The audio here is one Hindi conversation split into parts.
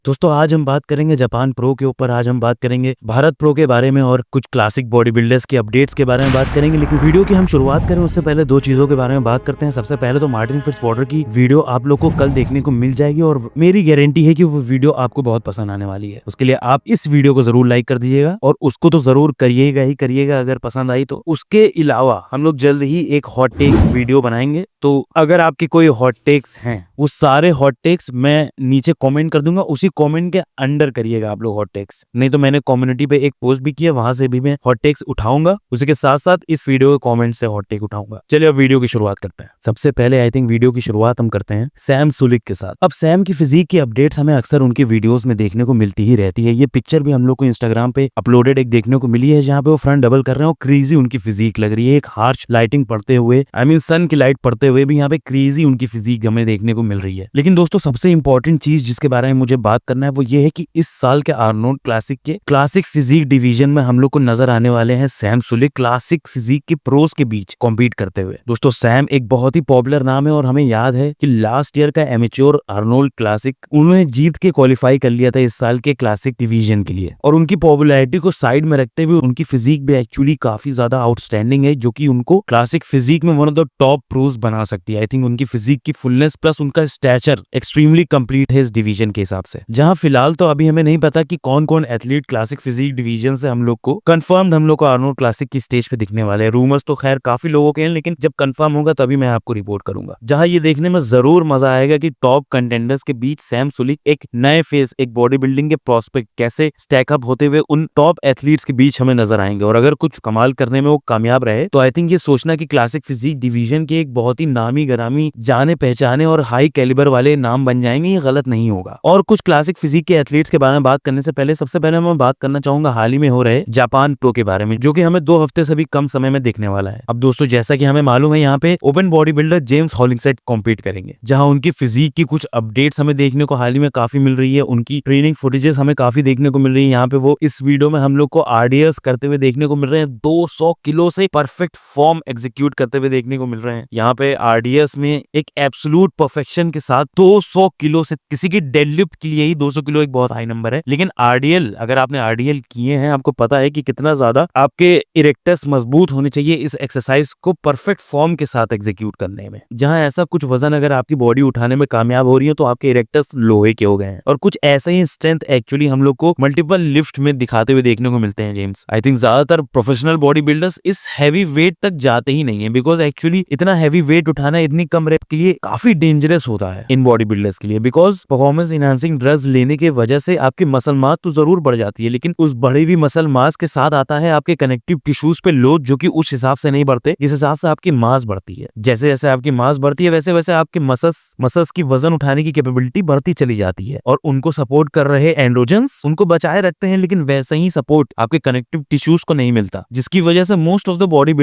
दोस्तों आज हम बात करेंगे जापान प्रो के ऊपर। आज हम बात करेंगे भारत प्रो के बारे में और कुछ क्लासिक बॉडी बिल्डर्स के अपडेट्स के बारे में बात करेंगे। लेकिन वीडियो की हम शुरुआत करें उससे पहले दो चीजों के बारे में बात करते हैं। सबसे पहले तो मार्टिन फिट्जवाटर की वीडियो आप लोग को कल देखने को मिल जाएगी और मेरी गारंटी है कि वो वीडियो आपको बहुत पसंद आने वाली है। उसके लिए आप इस वीडियो को जरूर लाइक कर दीजिएगा और उसको तो जरूर करिएगा ही करिएगा अगर पसंद आई तो। उसके अलावा हम लोग जल्द ही एक हॉट टेक वीडियो बनाएंगे, तो अगर आपकी कोई हॉट टेक्स हैं वो सारे हॉट टेक्स मैं नीचे कमेंट कर दूंगा, उसी कमेंट के अंडर करिएगा आप लोग हॉट टेक्स। नहीं तो मैंने कम्युनिटी पे एक पोस्ट भी किया, वहां से भी मैं हॉट टेक्स उठाऊंगा, उसी के साथ साथ इस वीडियो के कमेंट से हॉट टेक उठाऊंगा। चलिए अब वीडियो की शुरुआत करते हैं। सबसे पहले आई थिंक वीडियो की शुरुआत हम करते हैं सैम सुलिक के साथ। अब सैम की फिजिक की अपडेट्स हमें अक्सर उनकी वीडियोस में देखने को मिलती ही रहती है। ये पिक्चर भी हम लोग को इंस्टाग्राम पे अपलोडेड एक देखने को मिली है जहाँ पे वो फ्रंट डबल कर रहे हैं। क्रेजी उनकी फिजिक लग रही है, एक हार्श लाइटिंग पड़ते हुए, सन की लाइट पड़ते हुए भी यहाँ पे क्रेजी उनकी फिजिक हमें देखने को मिल रही है। लेकिन दोस्तों सबसे इंपॉर्टेंट चीज जिसके बारे में मुझे बात करना है वो ये है कि इस साल के आर्नोल्ड क्लासिक के क्लासिक फिजिक डिवीजन में हम लोग को नजर आने वाले हैं सैम सुलिक क्लासिक फिजिक के प्रोस के बीच कॉम्पीट करते हुए। दोस्तों सैम एक बहुत ही पॉपुलर नाम है और हमें याद है कि लास्ट ईयर का एमेच्योर आर्नोल्ड क्लासिक उन्होंने जीत के क्वालिफाई कर लिया था इस साल के क्लासिक डिवीजन के लिए। और उनकी पॉपुलैरिटी को साइड में रखते हुए उनकी फिजिक भी एक्चुअली काफी ज्यादा आउटस्टैंडिंग है, जो कि उनको क्लासिक फिजिक में one of the top pros बना सकती है। आई थिंक उनकी फिजिक की फुलनेस प्लस उनका स्टैचर एक्सट्रीमली कंप्लीट है इस डिवीजन के हिसाब से। जहां फिलहाल तो अभी हमें नहीं पता कि कौन कौन एथलीट क्लासिक फिजिक डिवीजन से हम लोग को कंफर्म्ड हम लोग को आर्नोल्ड क्लासिक की स्टेज पे दिखने वाले हैं। रूमर्स तो खैर काफी लोगों के हैं, लेकिन जब कंफर्म होगा तभी मैं आपको रिपोर्ट करूंगा। जहां ये देखने में जरूर मजा आएगा कि टॉप कंटेंडर्स के बीच सैम सुलिक एक नए फेस, एक बॉडी बिल्डिंग के प्रोस्पेक्ट कैसे स्टैकअप होते हुए उन टॉप एथलीट्स के बीच हमें नजर आएंगे। और अगर कुछ कमाल करने में वो कामयाब रहे तो आई थिंक ये सोचना कि क्लासिक फिजिक डिवीजन के एक बहुत ही नामी गरामी जाने पहचाने और हाई कैलिबर वाले नाम बन जाएंगे, ये गलत नहीं होगा। और कुछ क्लासिक फिजिक के एथलीट्स के बारे में बात करने से पहले सबसे पहले मैं बात करना चाहूंगा हाल ही में हो रहे जापान प्रो के बारे में, जो कि हमें 2 हफ्ते से भी कम समय में देखने वाला है। अब दोस्तों जैसा कि हमें मालूम है यहाँ पे ओपन बॉडी बिल्डर जेम्स हॉलिंगसेट कॉम्पीट करेंगे, जहां उनकी फिजिक की कुछ अपडेट्स हमें देखने को हाल ही में काफी मिल रही है। उनकी ट्रेनिंग फुटेजेस हमें काफी देखने को मिल रही है। यहाँ पे वो इस वीडियो में हम लोग को आरडीएस करते हुए देखने को मिल रहे हैं, 200 किलो से परफेक्ट फॉर्म एग्जीक्यूट करते हुए देखने को मिल रहे हैं। यहाँ पे आरडीएस में एक एब्सोल्यूट परफेक्शन के साथ 200 किलो से, किसी की डेडलिफ्ट के लिए ही 200 किलो एक बहुत हाई नंबर है, लेकिन आरडीएल अगर आपने आरडीएल किए हैं आपको पता है कि कितना ज्यादा आपके इरेक्टस मजबूत होने चाहिए इस एक्सरसाइज को परफेक्ट फॉर्म के साथ एग्जीक्यूट करने में। जहां ऐसा कुछ वजन अगर आपकी बॉडी उठाने में कामयाब हो रही है तो आपके इरेक्टस लोहे के हो गए हैं। और कुछ ऐसा ही स्ट्रेंथ एक्चुअली हम लोग को मल्टीपल लिफ्ट में दिखाते हुए देखने को मिलते हैं जेम्स। आई थिंक ज्यादातर प्रोफेशनल बॉडी बिल्डर्स इस हैवी वेट तक जाते ही नहीं है, बिकॉज एक्चुअली इतना हैवी वेट उठाना इतनी कम रेप के लिए काफी डेंजरस होता है इन बॉडी बिल्डर्स के लिए। बिकॉज परफॉर्मेंस इनहांसिंग ड्रग्स लेने के वजह से आपकी मसल मास तो जरूर बढ़ जाती है, लेकिन उस बढ़ी हुई मसल मास के साथ आता है आपके कनेक्टिव टिश्यूज पे लोड, जो कि उस हिसाब से नहीं बढ़ते जिस हिसाब से आपकी मास बढ़ती है। जैसे जैसे आपकी मास बढ़ती है वैसे वैसे आपके मसल्स की वजन उठाने की कैपेबिलिटी बढ़ती चली जाती है। और उनको सपोर्ट कर रहे एंड्रोजन्स उनको बचाए रखते हैं, लेकिन वैसे ही सपोर्ट आपके कनेक्टिव टिश्यूज को नहीं मिलता, जिसकी वजह से मोस्ट ऑफ बॉडी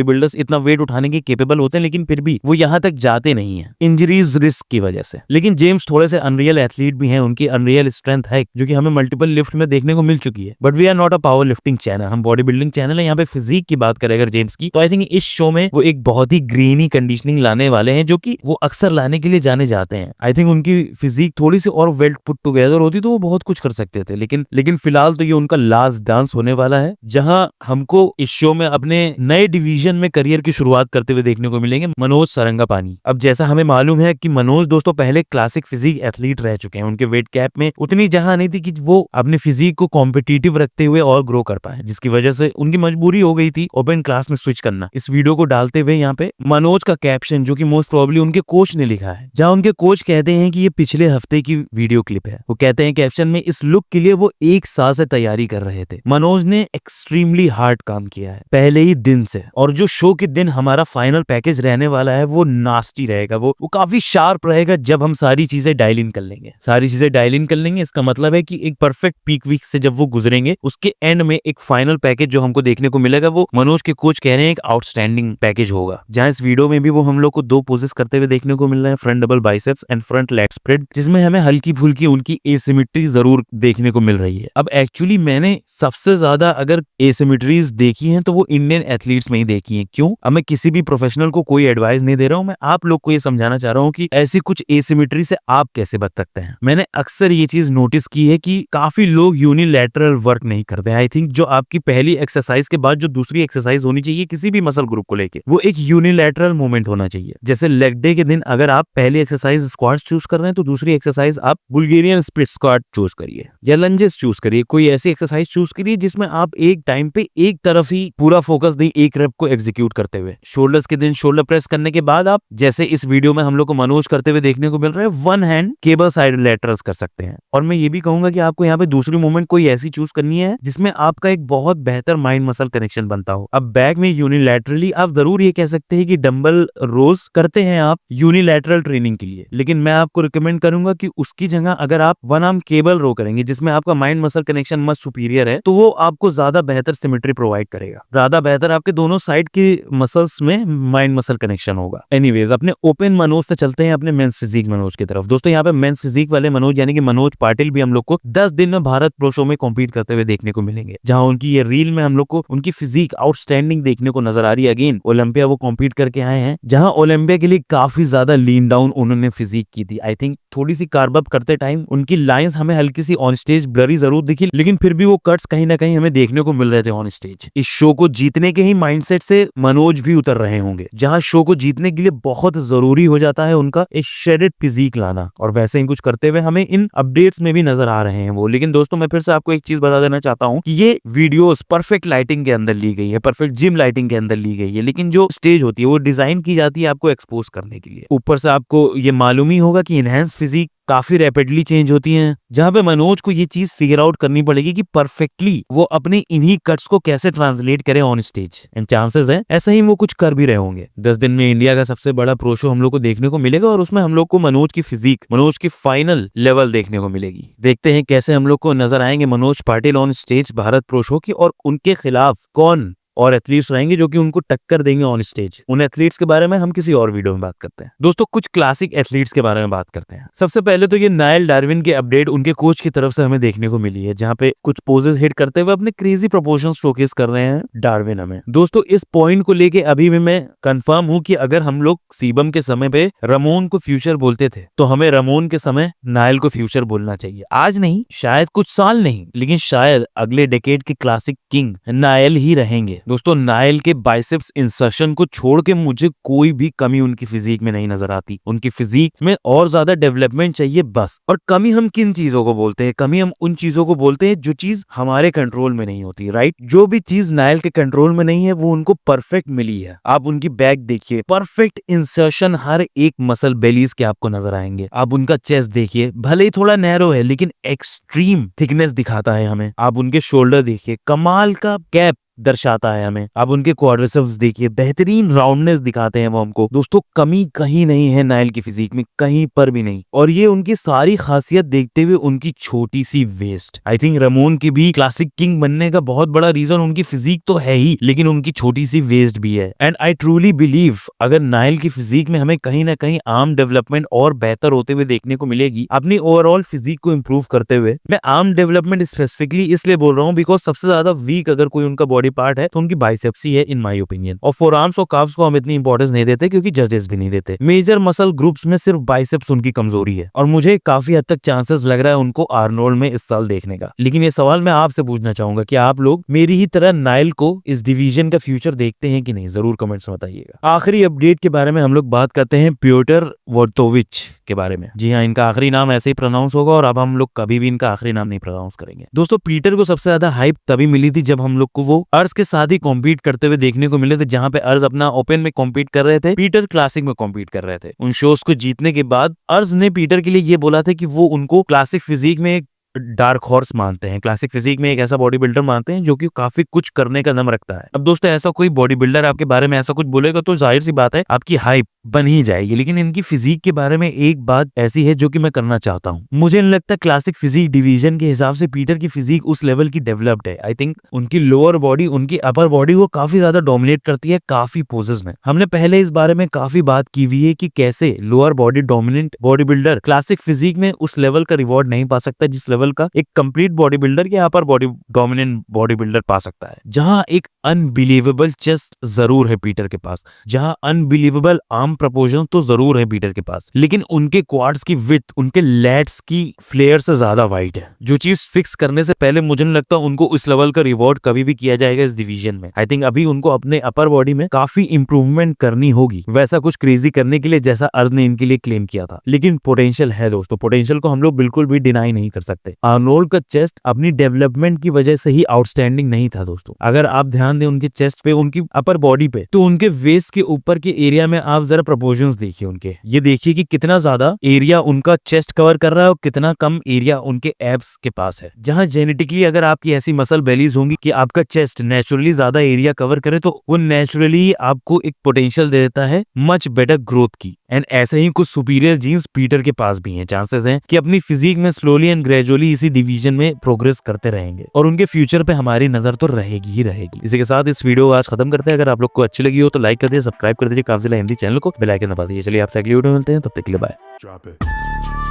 बिल्डर्स इतना वेट उठाने के केपेबल होते हैं, लेकिन फिर भी वो यहाँ तक जाते नहीं है इंजरीज रिस्क की वजह से। लेकिन जेम्स थोड़े से अनरियल एथलीट भी हैं, उनकी अनरियल स्ट्रेंथ है जो कि हमें मल्टीपल लिफ्ट में देखने को मिल चुकी है। But we are not a power lifting channel, हम बॉडी बिल्डिंग चैनल है। यहाँ पे फिजिक की बात करें अगर जेम्स की, तो आई थिंक इस शो में वो एक बहुत ही ग्रीनी कंडीशनिंग लाने वाले हैं, जो कि वो अक्सर लाने के लिए जाने जाते हैं। आई थिंक उनकी फिजिक थोड़ी सी और वेल पुट टुगेदर होती तो वो बहुत कुछ कर सकते थे, लेकिन फिलहाल तो ये उनका लास्ट डांस होने वाला है, जहां हमको इस शो में अपने नए डिवीजन में करियर की शुरुआत करते हुए देखने को मिलेंगे मनोज सरंगापानी। अब जैसा हमें मालूम है कि मनोज दोस्तों पहले क्लासिक फिजिक एथलीट रह चुके हैं, उनके वेट कैप में उतनी जगह नहीं थी कि वो अपने फिजिक को कॉम्पिटिटिव रखते हुए और ग्रो कर पाए, जिसकी वजह से उनकी मजबूरी हो गई थी ओपन क्लास में स्विच करना। इस वीडियो को डालते हुए यहाँ पे मनोज का कैप्शन, जो कि मोस्ट प्रोबेबली उनके कोच ने लिखा है, जहाँ उनके कोच कहते हैं कि ये पिछले हफ्ते की वीडियो क्लिप है। वो कहते हैं कैप्शन में, इस लुक के लिए वो 1 साल से तैयारी कर रहे थे। मनोज ने एक्सट्रीमली हार्ड काम किया है पहले ही दिन से, और जो शो के दिन हमारा फाइनल पैकेज रहने वाला है वो नास्टी रहेगा, वो काफी शार्प रहेगा जब हम सारी चीजें डायल इन कर लेंगे। इसका मतलब है कि एक परफेक्ट पीक वीक से जब वो गुजरेंगे उसके एंड में एक फाइनल पैकेज जो हमको देखने को मिलेगा वो मनोज के कोच कह रहे हैं एक आउटस्टैंडिंग पैकेज होगा। जहां इस वीडियो में भी वो हम लोग को 2 पोजेस करते हुए देखने को मिल रहे हैं, front double biceps and front leg spread, जिसमें हमें हल्की फुल्की उनकी एसिमेट्री जरूर देखने को मिल रही है। अब एक्चुअली मैंने सबसे ज्यादा अगर एसिमेट्रीज देखी हैं तो वो इंडियन एथलीट्स में ही देखी हैं। क्यों? अब मैं किसी भी प्रोफेशनल को कोई एडवाइस नहीं दे रहा हूँ, मैं आप लोग को ये समझाना चाह रहा हूँ कि ऐसी कुछ एसिमेट्री से आप कैसे बच सकते हैं। मैंने अक्सर ये चीज नोटिस की है कि काफी लोग यूनिलैटरल वर्क नहीं करते हैं। आई थिंक जो आपकी पहली एक्सरसाइज के बाद जो दूसरी एक्सरसाइज होनी चाहिए किसी भी मसल ग्रुप को लेके, वो एक यूनिलैटरल मूवमेंट होना चाहिए। जैसे लेग डे के दिन अगर आप पहली एक्सरसाइज स्क्वाट्स चूज कर रहे हैं तो दूसरी एक्सरसाइज आप बुल्गेरियन स्प्लिट स्क्वाट चूज करिए या लंजेस चूज करिए। कोई ऐसी एक्सरसाइज चूज करिए जिसमें आप एक टाइम पे एक तरफ ही पूरा फोकस दें, एक रेप को एग्जीक्यूट करते हुए। शोल्डर्स के दिन शोल्डर प्रेस करने के बाद आप, जैसे इस वीडियो में हम लोग को मनोज करते हुए देखने को मिल रहा है, one hand cable side laterals कर सकते हैं। और मैं ये भी कहूंगा कि आपको यहाँ पे दूसरी मूवमेंट कोई ऐसी चूज करनी है जिसमें आपका एक बहुत बेहतर माइंड मसल कनेक्शन बनता हो। अब बैक में यूनिलैटरली आप जरूर ये कह सकते हैं कि डंबल रोज करते हैं आप यूनिलैटरल ट्रेनिंग के लिए, लेकिन मैं आपको रिकमेंड करूंगा कि उसकी जगह अगर आप वन आर्म केबल रो करेंगे जिसमें आपका mind muscle connection much superior है, तो वो आपको ज्यादा बेहतर सिमेट्री प्रोवाइड करेगा, ज्यादा बेहतर आपके दोनों साइड के मसल्स में माइंड मसल कनेक्शन होगा। एनीवेज, अपने ओपन मनोज से चलते हैं अपने मेंस फिजिक मनोज की तरफ। दोस्तों यहाँ पे मेंस फिजिक वाले मनोज यानी कि मनोज पाटिल भी हम लोग को 10 दिन में भारत प्रो शो में कॉम्पीट करते हुए देखने को मिलेंगे, जहां उनकी ये रील में हम लोग को उनकी फिजिक आउटस्टैंडिंग देखने को नजर आ रही है। अगेन ओलंपिया वो कॉम्पीट करके आए हैं, जहां ओलंपिया के लिए काफी ज्यादा लीन डाउन उन्होंने फिजिक की थी। आई थिंक थोड़ी सी कार्ब अप करते टाइम उनकी लाइंस हमें हल्की सी ऑन स्टेज ब्लरी जरूर दिखी, लेकिन फिर भी वो कट्स कहीं ना कहीं हमें देखने को मिल रहे थे ऑन स्टेज। इस शो को जीतने के ही माइंडसेट से मनोज भी उतर रहे होंगे, जहां शो को जीतने के लिए बहुत जरूरी हो जाता है उनका एक शेडेड फिजिक लाना, और वैसे ही कुछ करते हुए हमें इन अपडेट्स में भी नजर आ रहे हैं वो। लेकिन दोस्तों मैं फिर से आपको एक चीज बता देना चाहता हूँ कि ये वीडियोस परफेक्ट लाइटिंग के अंदर ली गई है, परफेक्ट जिम लाइटिंग के अंदर ली गई है, लेकिन जो स्टेज होती है वो डिजाइन की जाती है आपको एक्सपोज करने के लिए। ऊपर से आपको ये मालूम ही होगा कि इनहेंस फिजिक काफी रैपिडली चेंज होती हैं, जहां पे मनोज को ये चीज फिगर आउट करनी पड़ेगी कि परफेक्टली वो अपने इन्हीं कट्स को कैसे ट्रांसलेट करे ऑन स्टेज। एंड चांसेस है ऐसा ही वो कुछ कर भी रहे होंगे। 10 दिन में इंडिया का सबसे बड़ा प्रो शो हम लोग को देखने को मिलेगा और उसमें हम लोग को मनोज की फिजिक, मनोज की फाइनल लेवल देखने को मिलेगी। देखते हैं कैसे हम लोग को नजर आएंगे Manoj Patil on stage Bharat pro show की, और उनके खिलाफ कौन और एथलीट्स रहेंगे जो कि उनको टक्कर देंगे ऑन स्टेज। उन एथलीट्स के बारे में हम किसी और वीडियो में बात करते हैं। दोस्तों कुछ क्लासिक एथलीट्स के बारे में बात करते हैं। सबसे पहले तो ये नायल डार्विन के अपडेट उनके कोच की तरफ से हमें देखने को मिली है, जहां पे कुछ पोजेस हिट करते हुए अपने क्रेजी प्रोपोर्शंस शोकेस कर रहे हैं डार्विन हमें। दोस्तों इस पॉइंट को लेके अभी भी मैं कंफर्म हूं कि अगर हम लोग सीबम के समय पे रमोन को फ्यूचर बोलते थे, तो हमें रमोन के समय नायल को फ्यूचर बोलना चाहिए। आज नहीं, शायद कुछ साल नहीं, लेकिन शायद अगले डेकेड के क्लासिक किंग नायल ही रहेंगे। दोस्तों नायल के बाइसेप्स इंसर्शन को छोड़ के मुझे कोई भी कमी उनकी फिजिक में नहीं नजर आती। उनकी फिजिक में और ज्यादा डेवलपमेंट चाहिए बस। और कमी हम किन चीजों को बोलते हैं? कमी हम उन चीजों को बोलते हैं जो चीज हमारे कंट्रोल में नहीं होती, राइट? जो भी चीज नायल के कंट्रोल में नहीं है वो उनको परफेक्ट मिली है। आप उनकी बैक देखिए, परफेक्ट इंसर्शन हर एक मसल बेलीज के आपको नजर आएंगे। आप उनका चेस्ट देखिए, भले ही थोड़ा नैरो है लेकिन एक्सट्रीम थिकनेस दिखाता है हमें। आप उनके शोल्डर देखिए, कमाल का कैप दर्शाता है हमें। अब उनके क्वाड्रिसेप्स देखिए, बेहतरीन राउंडनेस दिखाते हैं वो हमको। दोस्तों कमी कहीं नहीं है नायल की फिजिक में, कहीं पर भी नहीं। और ये उनकी सारी खासियत देखते हुए उनकी छोटी सी वेस्ट, आई थिंक रमोन की भी क्लासिक किंग बनने का बहुत बड़ा रीजन उनकी फिजिक तो है ही, लेकिन उनकी छोटी सी वेस्ट भी है। एंड आई ट्रूली बिलीव अगर नायल की फिजिक में हमें कहीं ना कहीं आर्म डेवलपमेंट और बेहतर होते हुए देखने को मिलेगी, अपनी ओवरऑल फिजिक को इम्प्रूव करते हुए। मैं आर्म डेवलपमेंट स्पेसिफिकली इसलिए बोल रहा हूँ बिकॉज सबसे ज्यादा वीक अगर कोई उनका बॉडी पार्ट है तो उनकी बाइसेप्स ही है इन माय ओपिनियन। और फोरआर्म्स और काफ्स को हम इतनी इंपॉर्टेंस नहीं देते क्योंकि जजेस भी नहीं देते। मेजर मसल ग्रुप्स में सिर्फ बाइसेप्स उनकी कमजोरी है, और मुझे काफी हद तक चांसेस लग रहा है उनको आर्नोल्ड में इस साल देखने का। लेकिन ये सवाल मैं आपसे पूछना चाहूंगा कि आप लोग मेरी ही तरह नायल को इस डिवीजन का फ्यूचर देखते हैं कि नहीं? जरूर कमेंट्स में बताइएगा। आखिरी अपडेट के बारे में हम लोग बात करते हैं प्योटर वोटोविच के बारे में। जी हाँ, इनका आखिरी नाम ऐसे ही प्रोनाउंस होगा और अब हम लोग कभी भी इनका आखिरी नाम नहीं प्रोनाउंस करेंगे। दोस्तों पीटर को सबसे ज्यादा हाइप तभी मिली थी जब हम लोग को वो अर्ज के साथ ही कॉम्पीट करते हुए देखने को मिले थे, जहां पे अर्ज अपना ओपन में कॉम्पीट कर रहे थे, पीटर क्लासिक में कॉम्पीट कर रहे थे। उन शोज को जीतने के बाद अर्ज ने पीटर के लिए ये बोला था कि वो उनको क्लासिक फिजिक में डार्क हॉर्स मानते हैं, क्लासिक फिजिक में एक ऐसा बॉडी बिल्डर मानते हैं जो कि काफी कुछ करने का दम रखता है। अब दोस्तों ऐसा कोई बॉडी बिल्डर आपके बारे में ऐसा कुछ बोलेगा तो जाहिर सी बात है आपकी हाइप बन ही जाएगी। लेकिन इनकी फिजिक के बारे में एक बात ऐसी है जो कि मैं करना चाहता हूँ। मुझे नहीं लगता क्लासिक फिजिक डिवीजन के हिसाब से पीटर की फिजिक उस लेवल की डेवलप्ड है। आई थिंक उनकी लोअर बॉडी उनकी अपर बॉडी को काफी ज्यादा डोमिनेट करती है काफी पोजेस में। हमने पहले इस बारे में काफी बात की हुई है कि कैसे lower body dominant body builder classic physique में उस लेवल का रिवॉर्ड नहीं पा सकता जिस लेवल का एक कंप्लीट बॉडी बिल्डर या upper body dominant body builder पा सकता है। जहां एक अनबिलीवेबल चेस्ट जरूर है पीटर के पास, जहां अनबिलीवेबल आर्म प्रपोर्शन तो जरूर है पीटर के पास, लेकिन उनके क्वाड्स की विड्थ उनके लैट्स की फ्लेयर से ज्यादा वाइड है। जो चीज फिक्स करने से पहले मुझे नहीं लगता उनको उस लेवल का रिवॉर्ड कभी भी किया जाएगा इस डिवीजन में। आई थिंक अभी उनको अपने अपर बॉडी में काफी इंप्रूवमेंट करनी होगी, वैसा कुछ क्रेजी करने के लिए जैसा अर्ज ने इनके लिए क्लेम किया था। लेकिन पोटेंशियल है दोस्तों, पोटेंशियल को हम लोग बिल्कुल भी डिनाई नहीं कर सकते। आर्नोल्ड का चेस्ट अपनी डेवलपमेंट की वजह से ही आउटस्टैंडिंग नहीं था दोस्तों। अगर आप ध्यान दें उनके चेस्ट पे, उनकी अपर बॉडी पे, तो उनके वेस्ट के ऊपर के एरिया में आप जरा प्रोपोर्शंस देखिए उनके। ये देखिए कि कितना ज्यादा एरिया उनका चेस्ट कवर कर रहा है और कितना कम एरिया उनके एब्स के पास है। जहां जेनेटिकली अगर आपकी ऐसी मसल बेलीज होंगी कि आपका चेस्ट नेचुरली ज्यादा एरिया कवर करे तो वो नेचुरली आपको एक पोटेंशियल दे देता है मच बेटर ग्रोथ की। एंड ऐसे ही कुछ सुपीरियर जीन्स पीटर के पास भी हैं। चांसेस हैं कि अपनी फिजिक में स्लोली एंड ग्रेजुअली इसी डिवीजन में प्रोग्रेस करते रहेंगे और उनके फ्यूचर पे हमारी नजर तो रहेगी ही रहेगी। इसी के साथ इस वीडियो को आज खत्म करते हैं। अगर आप लोग को अच्छी लगी हो तो लाइक कर दीजिए, सब्सक्राइब कर दीजिए काफिला हिंदी चैनल को, बेल आइकन दबा दीजिए। चलिए आपसे अगली वीडियो में मिलते हैं, तब तक के लिए बाय।